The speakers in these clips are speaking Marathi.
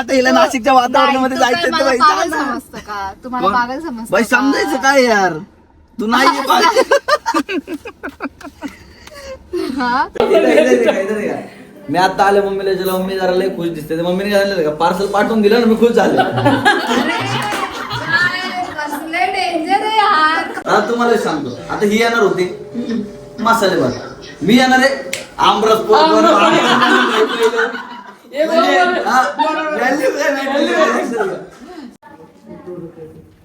आता हिला नाशिकच्या वातावरणामध्ये जायचं तर बाई जा ना. समजतं का तुम्हाला पागल समजतं बाई समजायचं काय यार तू नाही हा? मी आता आले मम्मीला जेव्हा मम्मी जरा लय खुश दिसते मम्मीने काय झालं का पार्सल पाठवून दिलं ना मी खुश झाले. कसले डेंजर आहे यार. आता तुम्हाला सांगतो आता ही येणार होती मसाले भात मी येणार आहे आमरस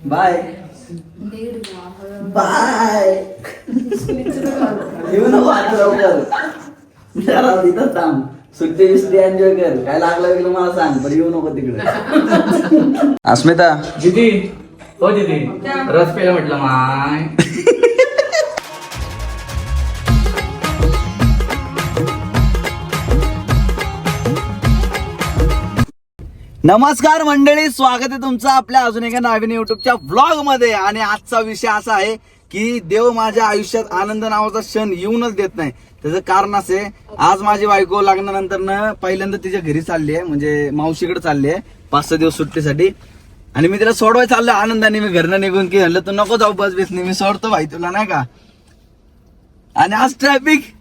बाय बाय येऊ नको आता लवकर जरा तिथं थांब सुट्टी बिस्टी एन्जॉय कर काय लागलं गेलं मला सांग पण येऊ नको तिकडे. अस्मिता दीदी हो दीदी रस पेला म्हटलं माय. नमस्कार मंडळी, स्वागत आहे तुमचं आपल्या अजून एका नवीन युट्यूबच्या व्लॉग मध्ये. आणि आजचा विषय असा आहे की देव माझ्या आयुष्यात आनंद नावाचा क्षण येऊनच देत नाही. त्याचं कारण असे आज माझी बायको लग्नानंतर पहिल्यांदा तिच्या घरी चालली आहे, म्हणजे मावशीकडे चालली आहे 5-6 दिवस सुट्टीसाठी. आणि मी तिला सोडवायला चाललो आनंदाने. मी घरनं निघून की म्हणलं तू नको जाऊ बस बिसनी मी सोडतो भाई तुला नाही का. आणि आज ट्रॅफिक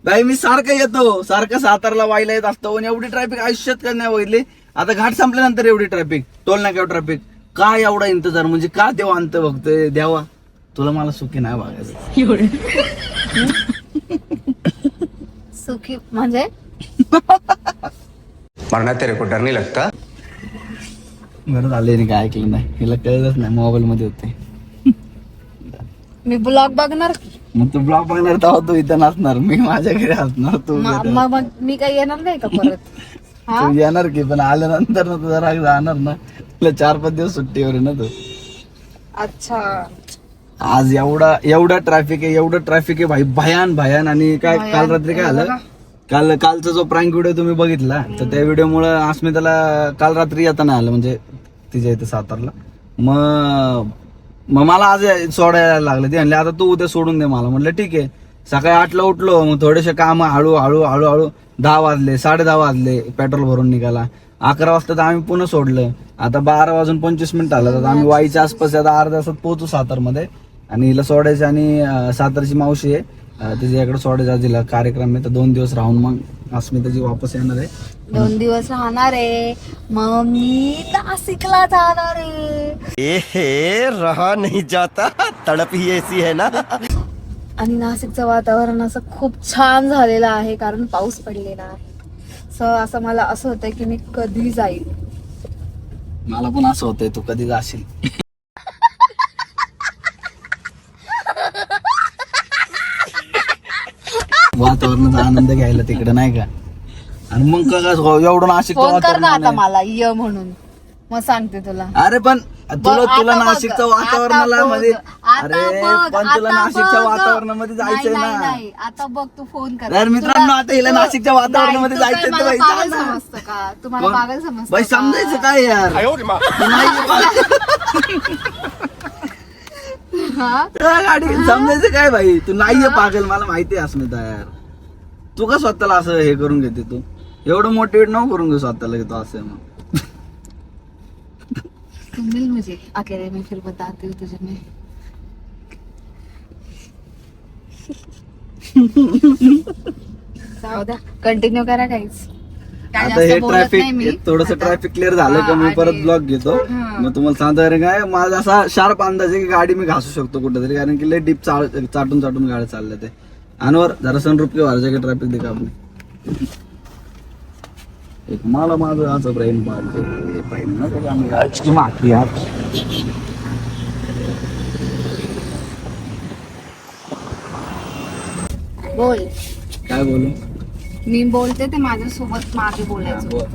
भाई मी सारखं येतो सारखं सातारला वायला येत असतो आणि एवढी ट्रॅफिक आयुष्यात काय नाही बघितली. आता घाट संपल्यानंतर एवढी ट्रॅफिक टोल नाक्यावर ट्रॅफिक काय एवढा इंतजार म्हणजे का देव अंत बघतोय देवा तुला मला सुखी नाही बघायचं. सुखी म्हणजे मरना तेरे को डर नहीं लगता. बरं झालं काय ऐकलं नाही हिला कळलंच नाही मोबाईल मध्ये होते. मी ब्लॉग बघणार मग तू ब्लॉग बघणार तेव्हा तू इथं नसणार मी माझ्या घरी असणार तू मग मी काही येणार नाही का परत. हा? तू येणार की पण आल्यानंतर ना तुझा राग जाणार ना. तुला 4-5 दिवस सुट्टीवर आहे ना तू. अच्छा आज एवढा ट्रॅफिक आहे एवढं ट्रॅफिक आहे भाई भयान. आणि काय काल रात्री काय आलं कालचा जो प्रँक व्हिडिओ तुम्ही बघितला तर त्या व्हिडिओ मुळे अस्मिताला काल रात्री येताना आलं म्हणजे तिच्या इथे सातारला. मग मला आज सोडायला लागलं ते म्हणले आता तू उद्या सोडून दे मला. म्हटलं ठीक आहे. सकाळी 8ला उठलो मग थोडेसे काम हळू 10 वाजले 10:30 वाजले पेट्रोल भरून निघाला. 11 वाजता तर आम्ही पुन्हा सोडलं. आता 12:25 आलं तर आम्ही वाईच्या आसपास आता अर्ध्या तासात पोहोचू सातारमध्ये. आणि हिला सोडायचं आणि सातारची मावशी आहे तिच्याकडे सोडायचं आज तिला कार्यक्रम आहे तर 2 दिवस राहून मग अस्मिताची वापस येणार आहे. 2 दिवस राहणार आहे मग मी नाशिकला जाणार आहे. ए रहा नहीं जाता तड़प ही ऐसी है ना. आणि नाशिकचं वातावरण असं खूप छान झालेलं आहे कारण पाऊस पडलेला आहे. असं मला असं होतंय की मी कधी जाईल. मला पण असं होतंय तू कधी जाशील. वातावरणाचा आनंद घ्यायला तिकडे नाही का. आणि मग एवढं नाशिकचं फोन कर ना आता वातावरण मला ये म्हणून मग सांगते तुला. अरे पण तुला आता बघ, नाशिकच्या आता वातावरणाला बघ, मध्ये आता अरे बघ, पण तुला आता नाशिकच्या बघ. वातावरणामध्ये जायचंय नाही, ना. नाही, आता बघ तू फोन कर. तर मित्रांनो, आता हिला तुला- नाशिकच्या वातावरणामध्ये नाही, तू जायचंय काय तर मला बाई जा पागल ना. समजतं का तुम्हाला कोण? पागल समजतं बाई का? समजायचं काय यार तू नाही पागल. हा? गाडी समजायचं काय भाई तू नाहीये पागल मला माहिती आहे अस्मिता यार. तू का स्वतःला असं हे करून घेते तू एवढं मोटिवेट नको करून घे स्वतःला की तू असं आहे मग. तुम मिल मुझे अकेले में फिर बताती हूँ तुझे मैं. जाऊ द्या कंटिन्यू करा काहीच. काय आता हे जास्त बोलत नाही मी. ट्रॅफिक थोडस आता- ट्रॅफिक क्लिअर झालं का मी आणि- परत ब्लॉक घेतो. हा. मग तुम्हाला सांगतो अरे काय माझा असा शार्प अंदाज आहे की गाडी मी घासू शकतो कुठेतरी कारण की लय डीप चाटून गाड्या चालल्या ते. अनवर जरा सनरूफ के वारच्या की ट्रॅफिक देखा आपली एक मला माझं असं ब्रेन माती यार. बोल काय बोलू मी बोलते ते माझ्यासोबत मागे बोलायचं. बोल.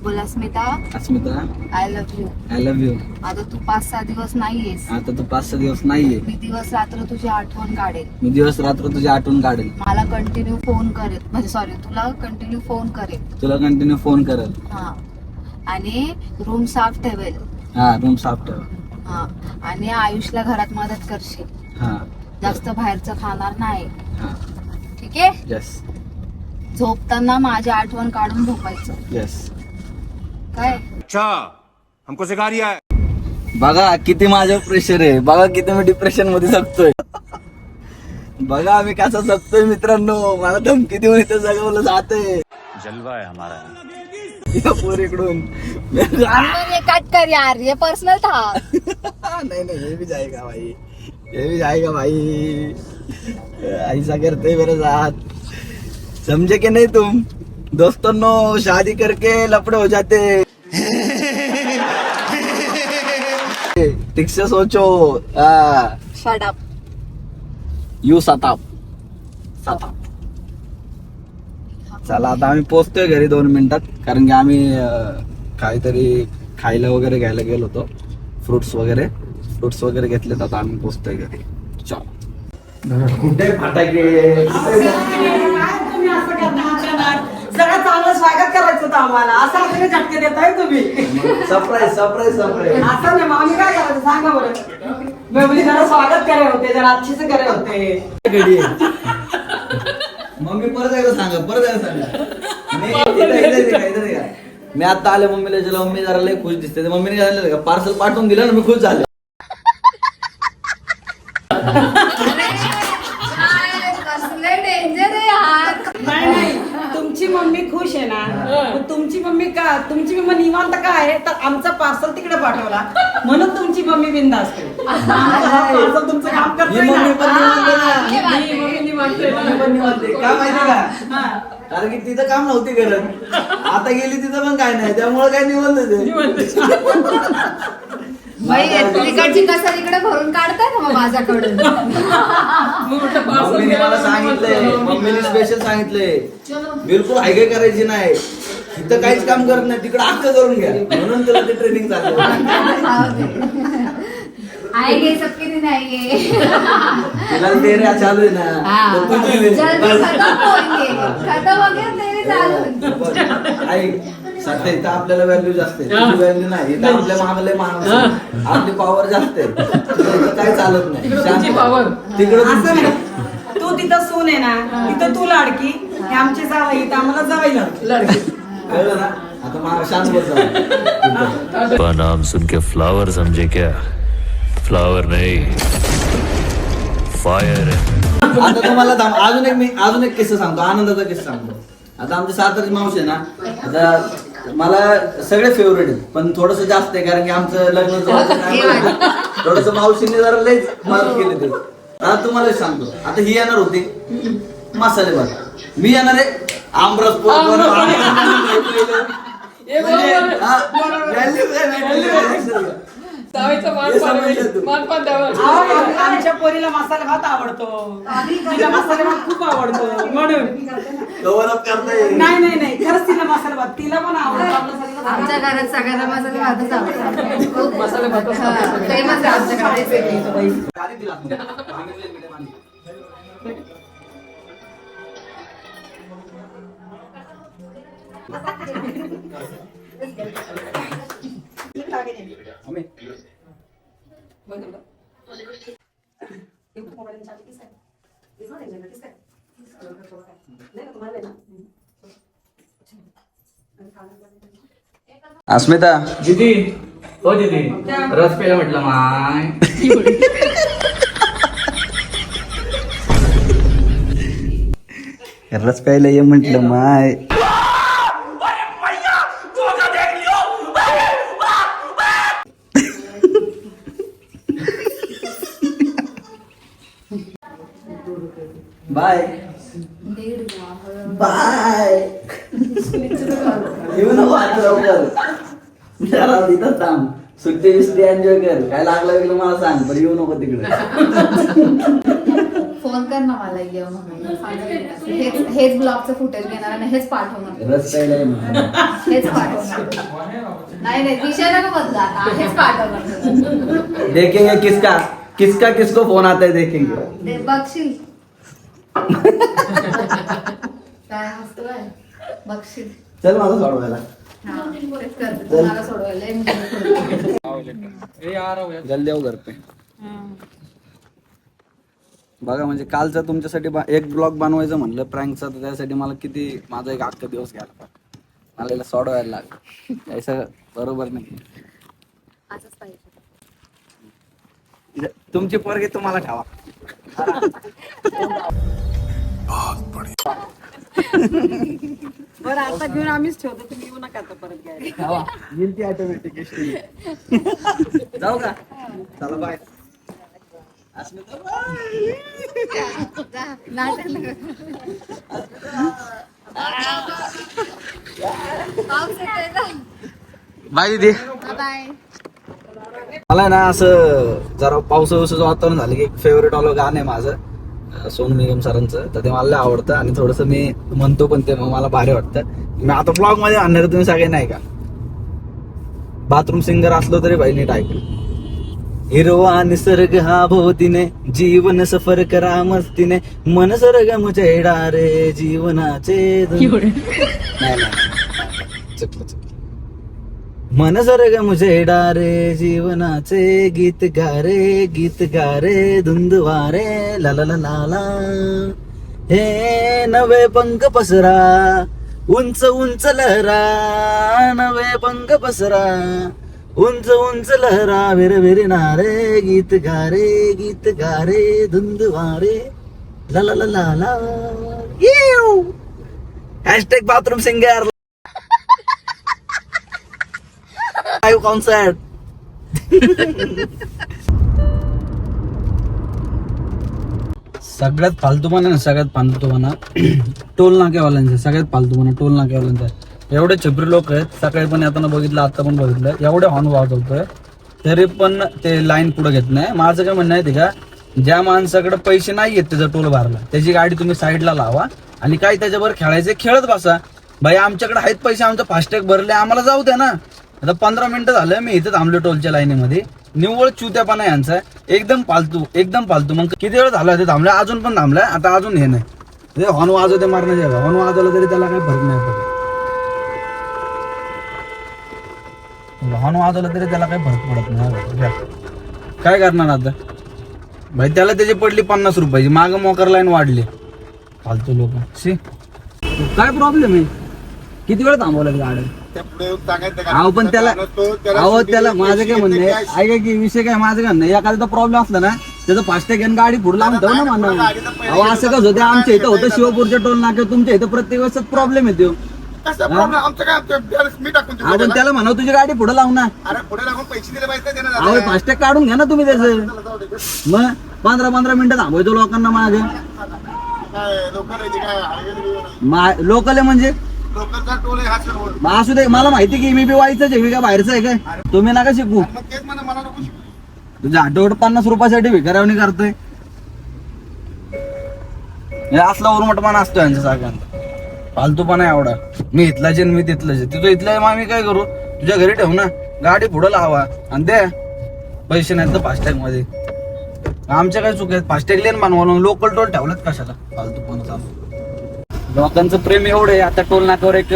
बोला Smita Asmita I love you. I love you. आता तू 5-6 दिवस नाहीयेस. आता तू 5-6 दिवस नाहीये. मी दिवस रात्र तुझी आठवण काढेल. मी दिवस रात्र तुझी आठवण काढेल. मला कंटिन्यू फोन करेल म्हणजे सॉरी तुला कंटिन्यू फोन करेल. तुला कंटिन्यू फोन करेल. हा आणि रूम साफ ठेवेल. हा रूम साफ ठेव. हा आणि आयुषला घरात मदत करशील. हा जास्त बाहेरचं खाणार नाही. हा ठीक आहे. येस झोपताना माझी आठवण काढून झोपायचं येस. काय अच्छा हमको सिखा रिया है. बघा किती माझं प्रेशर आहे, बघा किती मी डिप्रेशन मध्ये जगतोय. बघा आम्ही कसं जगतोय मित्रांनो. मला धमकी देऊन इथं जगवलं जातंय. जलवा है हमारा. या पोरीकडून. हमने ये कट कर यार, ये पर्सनल था. नहीं नहीं, ये भी जाएगा भाई, ये भी जाएगा भाई. ऐसा करते मेरे साथ, समझे कि नहीं तुम दोस्तों. शादी करके लफड़े हो जाते. ठीक से सोचो. Shut up. यू सताप सताप. चला आता आम्ही पोहोचतोय घरी 2 मिनिटात, कारण की आम्ही काहीतरी खायला वगैरे घ्यायला गेलो होतो. फ्रुट्स वगैरे घेतलेत. आता आम्ही पोहोचतोय घरी. चल कुठे फटाके. तुम्ही असं करता सगळं चांगलं स्वागत करायचं होतं आम्हाला. असं आपल्याला झटके देताय तुम्ही. सरप्राईज. असं नाही मग आम्ही काय करायचं सांगा बरं. बेबली जरा स्वागत करे होते, जरा अच्छेच करे होते. मम्मी परत एकदा सांगा. इधर या. मी आता आले मम्मीला विचारलं, मम्मी जरा लय खुश दिसते. तर मम्मीने काय झालं का पार्सल पाठवून दिलं ना, मी खुश झाले. कसले डेंजर आहे यार. नाही तुमची मम्मी खुश आहे ना. मग तुमची मम्मी निवांत का आहे तर आमचा पार्सल तिकडे पाठवला म्हणून तुमची मम्मी बिंदास आहे. पार्सल तुमचं काम करतोय ही मम्मी पण ना. निवांत आहे. मम्मी पण निवांत आहे. का माहिती का, कारण की तिथं काम नव्हती करत. आता गेली तिथं पण काय नाही, त्यामुळे काय निवंत. बाई तिकडची कसर इकडे भरून काढताय का मग माझ्याकडून. मम्मीने मला सांगितलंय, मम्मीने स्पेशल सांगितलंय बिलकुल हायगाय करायची नाही. इथं काहीच काम करत नाही, तिकडे अख्ख करून घ्या. म्हणून तुला ते ट्रेनिंग चालू. आएंगे सबके दिन आएंगे. तिला तेरे चालू आहे ना. तर तू जल्दी दिले. खतम हो गया तेरे चालू. ऐक सध्या इथं आपल्याला व्हॅल्यू जास्त आहे, व्हॅल्यू नाही. इथं आपल्या मागले माणूस आहे. आपली पॉवर जास्त आहे. इथं काही चालत नाही. तिकडे असं नाही. तू तिथं सून आहे ना, तिथं तू लाडकी. हे आमचे जावई इथं आम्हाला जावई लाडकी. कळलं ना. आता मला शांत बस. का नाम सुन के फ्लावर समझे क्या? फ्लावर नहीं, फायर है. आता तुम्हाला अजून एक किस्सा सांगतो, आनंदाचा किस्सा सांगतो. आता आमच्या सातारची मावशी आहे ना, आता मला सगळे फेवरेट आहेत, पण थोडस जास्त आहे कारण की आमचं लग्न थोडस मावशीने जरा लयच मदत केली ते. आता तुम्हाला सांगतो, आता ही येणार होती मसाले भात, मी येणार आहे आमरस पोट. आमच्या पोरीला मसाला भात आवडतो, तिला मसाला भात खूप आवडतो म्हणून. नाही खरंच तिला मसाला भात तिला पण आवडतो. आमच्या घरात सगळ्यांना मसाले भातच आवडतात. खूप मसाले भात फेमस आहे आमच्याकडे. अस्मिता दीदी, हो दीदी, रस प्यायला म्हटलं माय. रस प्यायला ये म्हटलं माय. Bye bye. येऊ नको आता लवकर. जरा इथं थांब, सुट्टी बिस्टी एन्जॉय कर. काय लागलं वेगळं मला सांग, पण येऊ नको तिकडे. फोन कर ना मला ये म्हणून. हेच ब्लॉगचं फुटेज घेणार आणि हेच पाठवणार. रस प्यायला ये म्हटलं. हेच पाठवणार. नाही विषय नका बदला आता. हेच पाठवणार. देखेंगे किसका किसको फोन आता है, देखेंगे. ते बघशील काय हसतोय. बघशील. चल माझं सोडवायला. हा, तेच करते. तुम्हाला सोडवायला जल्दी आओ घर पे. बघा म्हणजे कालचा तुमच्यासाठी एक ब्लॉग बनवायचं म्हणलं प्रँकचा, तर त्यासाठी मला किती माझा एक अख्खा दिवस घ्यायला पाहिजे. मला याला सोडवायला लागलं. बरोबर नाही. असंच पाहिजे. तुमची पोरगी तुम्हाला ठेवा. बरं आता घेऊन आम्हीच ठेवतो, तुम्ही येऊ नका आता परत घ्यायला. ठेवा. येईल ती ऑटोमॅटिक एसटी. जाऊ का? चला बाय. बाय दीदी. बाय. मला ना असं जरा पावसाचं वातावरण झालं की एक फेवरेट वालं गाणं आहे माझं, सोनू निगम सरांचं. तर ते मला लय आवडतं आणि थोडस मी म्हणतो पण ते मग मला भारी वाटतं. मी आता ब्लॉग मध्ये आणणार तुम्ही सगळे नाही का, बाथरूम सिंगर असलो तरी भाई नीट ऐक. हिरवा निसर्ग हा भोवतीने, जीवन सफर करा मस्तीने, मन सरग मुचेडा रे जीवनाचे नाही चुकलं. मन सरग मुझेडा रे जीवनाचे गीत गा रे धुंदवारे ला ला ला ला ला. हे नवे पंख पसरा, उंच उंच लहरा, नवे पंख पसरा, उंच उंच लहरा, विर नारे गीत गा रे धुंदवारे ला ला ला ला ला. Hashtag bathroom singer live concert. सगळ्यात फालतूपणा ना, सगळ्यात फालतूपणा टोल नाक्यावाल्यांचा, सगळ्यात फालतूपणा टोल नाक्यावाल्यांचा. एवढे छपरी लोक आहेत, सकाळी पण येताना बघितलं, आता पण बघितलं, एवढे हॉर्न वाजवतोय तरी पण ते लाईन पुढे घेत नाही. माझं काय म्हणणं आहे ते का, ज्या माणसाकडे पैसे नाही आहेत त्याचा टोल भरला, त्याची गाडी तुम्ही साईडला लावा आणि काय त्याच्यावर खेळायचे खेळत बसा. भाई आमच्याकडे आहेत पैसे, आमचं फास्टॅग भरले, आम्हाला जाऊ द्या ना. आता 15 मिनिटं झालं मी इथं थांबलो टोलच्या लाईनीमध्ये. निव्वळ चुत्यापणा यांचा, एकदम फालतू. मग किती वेळ झाला ते थांबलाय, अजून पण थांबलाय. आता अजून हे नाही, ते हॉर्न वाजवते मारण्याचे, हॉर्न वाजवलं तरी त्याला काही फरक नाही पडत. हॉर्न वाजवलं तरी त्याला काही फरक पडत नाही. काय करणार आता भाई, त्याला त्याची पडली 50 रुपयाची, माग मोकर लाईन वाढली. फालतू लोक. शी काय प्रॉब्लेम आहे, किती वेळ थांबवलं गाडी. अहो पण त्याला माझं काय म्हणणं आहे, ऐका की विषय काय, माझं काय म्हणणं, एखादा प्रॉब्लेम असला ना त्याचं फास्टॅग आणि गाडी पुढे लावून ठेव ना म्हणणं. अहो असं कसं होतं, आमच्या इथं होतं शिवपूरच्या टोल नाक्यावर, तुमच्या इथं प्रत्येक वेळेस प्रॉब्लेम येतो. आपण त्याला म्हणा तुझी गाडी पुढे लावू ना. अहो फास्टॅग काढून घ्या ना तुम्ही त्याचं. मग 15 मिनिटं थांबवायचो लोकांना मागे. लोकल आहे म्हणजे असू दे, मला माहिती की मी बी व्हायचंच आहे, मी काय बाहेरचं आहे काय. तुम्ही नका शिकू, तुझ्या आठवड 50 रुपयासाठी भिकाऱ्यावणी करतोय. असला उर्मटपणा असतो यांच्या सगळ्यांना, फालतूपणा एवढा. मी इथलाच मी तिथलंच, तुझं इथलं आहे, मग मी काय करू, तुझ्या घरी ठेव ना गाडी, पुढं लावा आणि द्या पैसे. नाही तर फास्टॅग मध्ये आमच्या काय चुक आहेत, फास्टॅग लेन बनवलं, लोकल टोल ठेवलेत कशाला, फालतूपणा चालू. लोकांचं प्रेम एवढं आहे. आता टोल नाक्यावर एक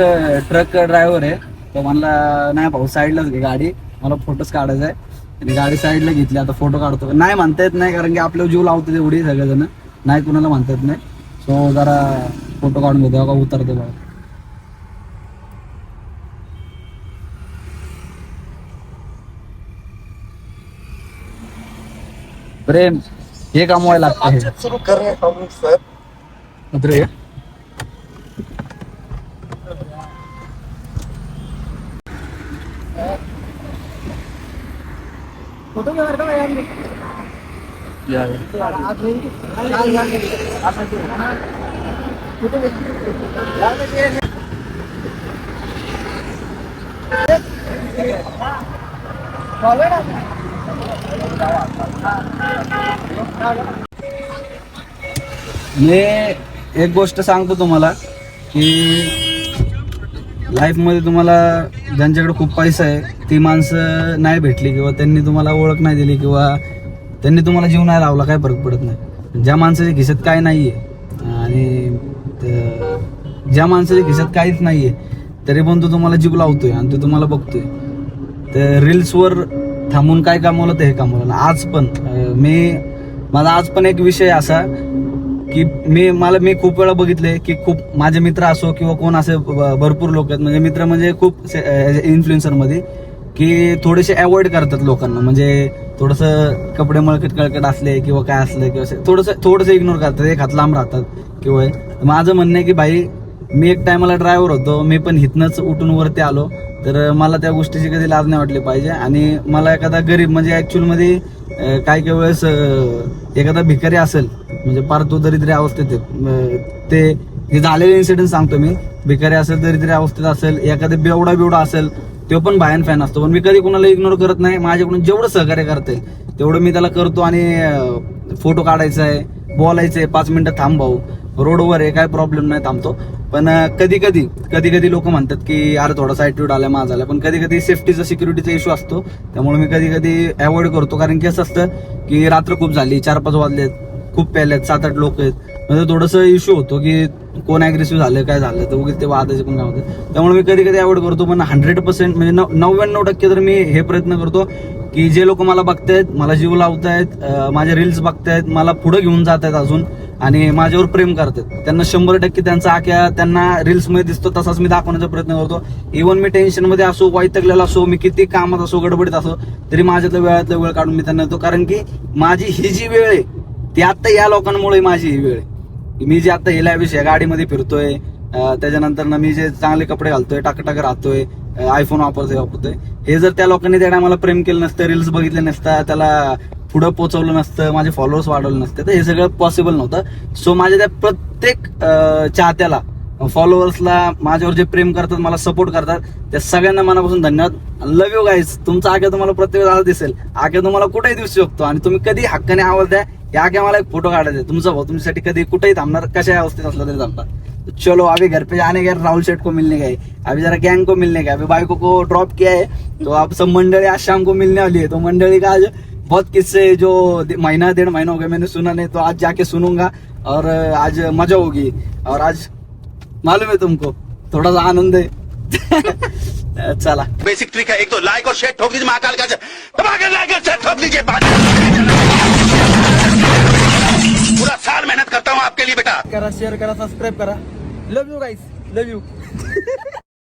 ट्रक ड्रायव्हर आहे, तो म्हणला नाही भाऊ साईडलाच घे गाडी, मला फोटोच काढायचा आहे. आणि गाडी साईडला घेतली, आता फोटो काढतो. नाही म्हणता येत नाही, कारण की आपल्याला जीव लावतो तेवढी सगळेजण, नाही कुणाला म्हणता येत नाही. सो जरा फोटो काढून घेतो का, उतरते बघा. प्रेम हे कमवायला लागतं. सुरू करूया सर. मी एक गोष्ट सांगतो तुम्हाला की लाईफ मध्ये तुम्हाला ज्यांच्याकडे खूप पैसा आहे ती माणसं नाही भेटली, किंवा त्यांनी तुम्हाला ओळख नाही दिली, किंवा त्यांनी तुम्हाला जीव नाही लावला, काही फरक पडत नाही. ज्या माणसाच्या खिशात काय नाहीये आणि ज्या माणसाच्या खिशात काहीच नाहीये तरी पण तो तुम्हाला जीव लावतोय आणि तो तुम्हाला बघतोय. तर रील्सवर थांबून काय कमवलं ते हे कमवलं. आज पण माझा आज पण एक विषय असा की मी खूप वेळा बघितले की खूप माझे मित्र असो किंवा कोण असे भरपूर लोक आहेत, म्हणजे मित्र म्हणजे खूप इन्फ्लुएन्सर मध्ये की थोडेसे अवॉइड करतात लोकांना, म्हणजे थोडंसं कपडे मळकट कळकट असले किंवा काय असलं किंवा थोडंसं इग्नोर करतात, एक हात लांब राहतात किंवा माझं म्हणणं आहे की भाई मी एक टायमाला ड्रायव्हर होतो, मी पण हिथनंच उठून वरती आलो, तर मला त्या गोष्टीची कधी लाज नाही वाटली पाहिजे. आणि मला एखादा गरीब म्हणजे ऍक्च्युअल मध्ये काही काही वेळेस एखादा भिकारी असेल म्हणजे फार तो दरिद्री अवस्थेत ते हे झालेले इन्सिडेंट सांगतो मी. भिकारी असेल, दरिद्री अवस्थेत असेल, एखादा बेवडा असेल, तो पण भयान फॅन असतो, पण मी कधी कोणाला इग्नोर करत नाही. माझ्याकडून जेवढं सहकार्य करता येईल तेवढं मी त्याला करतो. आणि फोटो काढायचा आहे, बोलायचं आहे, 5 मिनिटं थांब भाऊ, रोडवर आहे, काय प्रॉब्लेम नाही, थांबतो. पण कधी कधी लोक म्हणतात की अरे थोडासा ॲटिट्यूड आला माझा आला, पण कधी सेफ्टीचा सिक्युरिटीचा इश्यू असतो, त्यामुळे मी कधी अवॉइड करतो. कारण की असं असतं की रात्र खूप झाली, 4-5 वाजलेत, खूप प्यालेत, 7-8 लोक आहेत, म्हणजे थोडंसं इश्यू होतो की कोण अग्रेसिव्ह झालं, काय झालं तर उगीच ते वादाचे पण काय होतं. त्यामुळे मी कधी अवॉइड करतो. पण 100% म्हणजे 99% तर मी हे प्रयत्न करतो की जे लोक मला बघतायत, मला जीव लावतायत, माझे रील्स बघतायत, मला पुढे घेऊन जात आहेत अजून आणि माझ्यावर प्रेम करतात, त्यांना 100% त्यांचा आख्या त्यांना रील्स मध्ये दिसतो तसाच मी दाखवण्याचा प्रयत्न करतो. इव्हन मी टेन्शन मध्ये असो, वैतागलेला असो, मी किती कामात असो, गडबडीत असो, तरी माझ्यातल्या वेळातला वेळ काढून मी त्यांना येतो. कारण की माझी ही जी वेळ आहे ती आता या लोकांमुळे माझी ही वेळ आहे. मी जे आता हिला विषय गाडीमध्ये फिरतोय, त्याच्यानंतर ना मी जे चांगले कपडे घालतोय, टाकटाक राहतोय, आयफोन वापरतोय, हे जर त्या लोकांनी त्या टायमाला प्रेम केलं नसतं, रील्स बघितले नसतं, त्याला पुढं पोहोचवलं नसतं, माझे फॉलोअर्स वाढवले नसते, तर हे सगळं पॉसिबल नव्हतं. सो माझ्या त्या प्रत्येक चाहत्याला, फॉलोअर्सला, माझ्यावर जे प्रेम करतात, मला सपोर्ट करतात, त्या सगळ्यांना मनापासून धन्यवाद. Love you guys. तुमचा आग्या तुम्हाला प्रत्येक वेळेला दिसेल, आग्या तुम्हाला कुठेही दिसू शकतो आणि तुम्ही कधी हक्काने आवाज द्या. या आग्या मला एक फोटो काढायचा, तुमचा भाऊ तुमच्यासाठी कधी कुठेही थांबणार, कशा अवस्थेत असला तरी थांबणार. चलो अभी घर पे जाने गए, राहुल शेठ को मिलने गए, अभी जरा गैंग को मिलने गए, अभी बाइको को ड्रॉप किया है, तो आप सब मंडली आज शाम को मिलने वाली है. तो मंडली का आज बहुत किस्से जो 1.5 महीना हो गया मैंने सुना नहीं, तो आज जाके सुनूंगा और आज मजा होगी. और आज मालूम है तुमको थोड़ा सा आनंद है. चला बेसिक ट्रिक है, एक तो लाइक और शेयर ठोक दीजिए, महाकाल का लाइक और शेयर ठोक दीजिए. पूरा साल मेहनत करता हूँ आपके लिए बेटा. करा, शेअर करा, सबस्क्राईब करा. लव यू गाईज, लव यू.